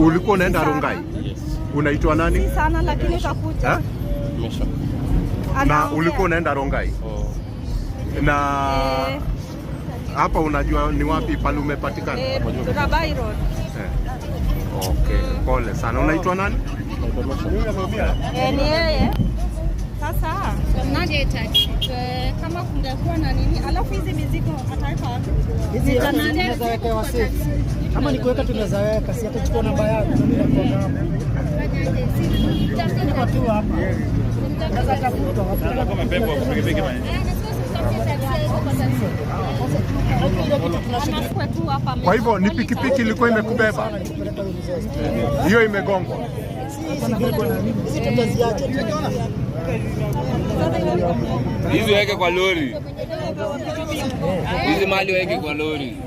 Ulikuwa unaenda Rongai? Yes. Unaitwa nani? Si sana lakini utakuja. Mesha. Na ulikuwa unaenda Rongai? Na hapa unajua ni wapi pale umepatikana? Rabai Road. Okay, pole sana. Unaitwa nani? Ni yeye. Sasa kama kungekuwa na nini, alafu hizi mizigo ataweka wapi? Hizi tunaweza weka wase. Kama ni kuweka tunaweza weka, si atachukua namba yako na programu. Niko tu hapa. Sasa tafuta hapa. Kama pepo pikipiki bwana. Kwa hivyo ni pikipiki ilikuwa imekubeba? Hiyo imegongwa? Hizi weke kwa lori. Hizi mali weke kwa lori.